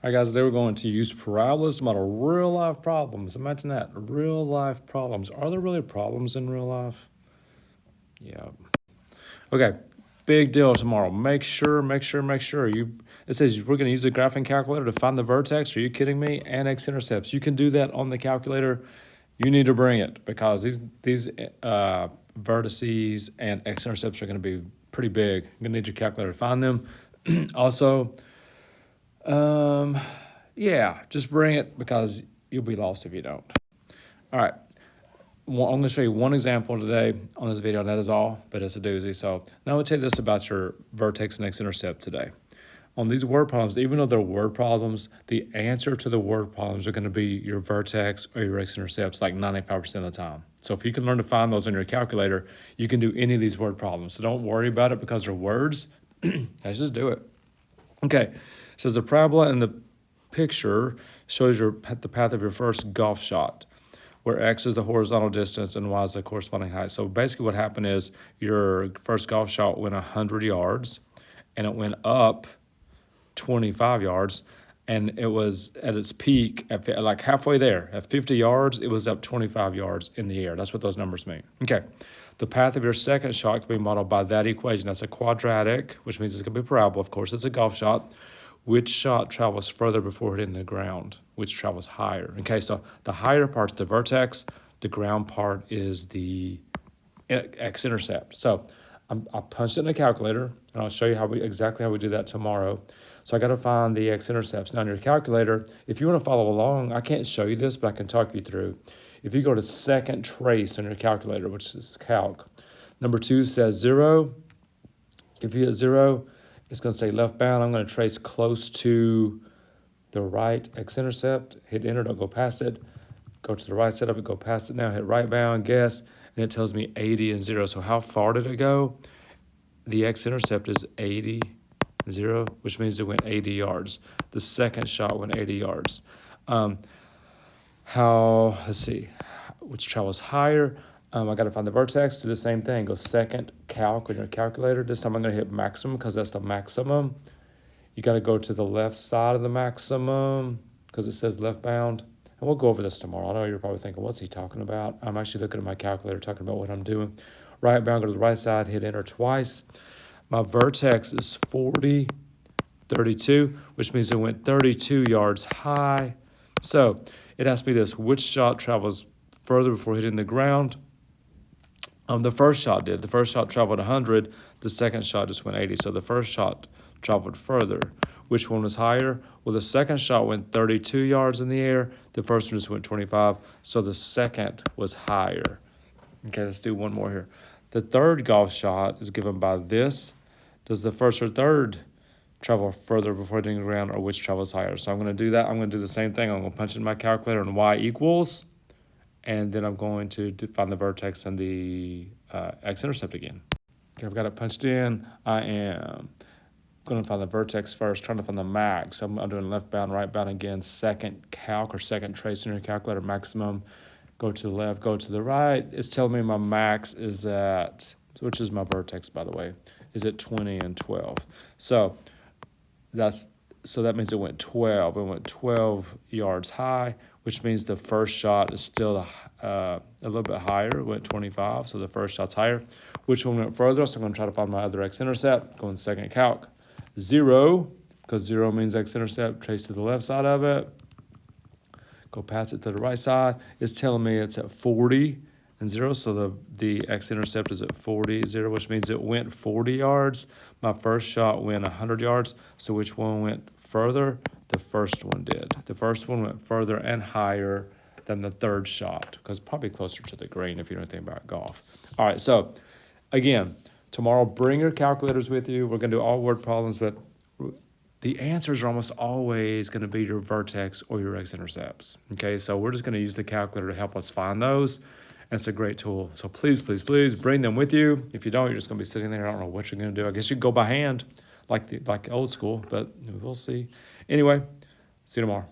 All right, guys, today we're going to use parabolas to model real life problems. Imagine that, real life problems. Are there really problems in real life? Yeah. Okay, big deal tomorrow. Make sure you, it says we're gonna use the graphing calculator to find the vertex. Are you kidding me? And x-intercepts. You can do that on the calculator. You need to bring it because these vertices and x-intercepts are gonna be pretty big. You're gonna need your calculator to find them. Also, yeah, just bring it because you'll be lost if you don't. All right, I'm going to show you one example today on this video, and that is all, but it's a doozy. So now I'll tell you this about your vertex and x-intercept today. On these word problems, even though they're word problems, the answer to the word problems are going to be your vertex or your x-intercepts like 95% of the time. So if you can learn to find those in your calculator, you can do any of these word problems. So don't worry about it because they're words. Let's just do it. Okay, it says the parabola in the picture shows the path of your first golf shot, where x is the horizontal distance and y is the corresponding height. So basically what happened is your first golf shot went 100 yards, and it went up 25 yards, and it was at its peak, at like halfway there, at 50 yards, it was up 25 yards in the air. That's what those numbers mean. Okay, the path of your second shot can be modeled by that equation. That's a quadratic, which means it's going to be a parabola. Of course, it's a golf shot. Which shot travels further before hitting the ground? Which travels higher? Okay, so the higher part's the vertex. The ground part is the x-intercept. So I punched it in a calculator, and I'll show you exactly how we do that tomorrow. So I got to find the x-intercepts. Now, in your calculator, if you want to follow along, I can't show you this, but I can talk you through. If you go to second trace on your calculator, which is calc, number 2 says 0. If you hit 0, it's going to say left bound. I'm going to trace close to the right x-intercept. Hit enter, don't go past it. Go to the right side of it, go past it now. Hit right bound, guess, and it tells me 80 and 0. So how far did it go? The x-intercept is 80, 0, which means it went 80 yards. The second shot went 80 yards. Let's see, which travels higher? I got to find the vertex. Do the same thing. Go second calc on your calculator. This time I'm going to hit maximum because that's the maximum. You got to go to the left side of the maximum because it says left bound. And we'll go over this tomorrow. I know you're probably thinking, what's he talking about? I'm actually looking at my calculator, talking about what I'm doing. Right bound, go to the right side, hit enter twice. My vertex is 40, 32, which means it went 32 yards high. So it asks me this: which shot travels further before hitting the ground? The first shot did. The first shot traveled 100. The second shot just went 80. So the first shot traveled further. Which one was higher? Well, the second shot went 32 yards in the air. The first one just went 25. So the second was higher. Okay, let's do one more here. The third golf shot is given by this. Does the first or third travel further before hitting the ground, or which travels higher? So I'm going to do that. I'm going to do the same thing. I'm going to punch in my calculator and y equals. And then I'm going to find the vertex and the x-intercept again. Okay, I've got it punched in. I am going to find the vertex first, trying to find the max. I'm doing left bound, right bound again, second calc or second trace in your calculator, maximum. Go to the left, go to the right. It's telling me my max is at, which is my vertex, by the way, is at 20 and 12. So that means it went 12. It went 12 yards high, which means the first shot is still a little bit higher. It went 25, so the first shot's higher. Which one went further? So I'm going to try to find my other x-intercept. Go in second calc. 0, because 0 means x-intercept. Trace to the left side of it. Go past it to the right side. It's telling me it's at 40 and 0, so the x-intercept is at 40, 0, which means it went 40 yards. My first shot went 100 yards, so which one went further? The first one did. The first one went further and higher than the third shot, because probably closer to the green if you know anything about golf. All right, so again, tomorrow bring your calculators with you. We're going to do all word problems, but the answers are almost always going to be your vertex or your x-intercepts. Okay, so we're just going to use the calculator to help us find those. And it's a great tool. So please, please, please bring them with you. If you don't, you're just going to be sitting there. I don't know what you're going to do. I guess you could go by hand like old school, but we'll see. Anyway, see you tomorrow.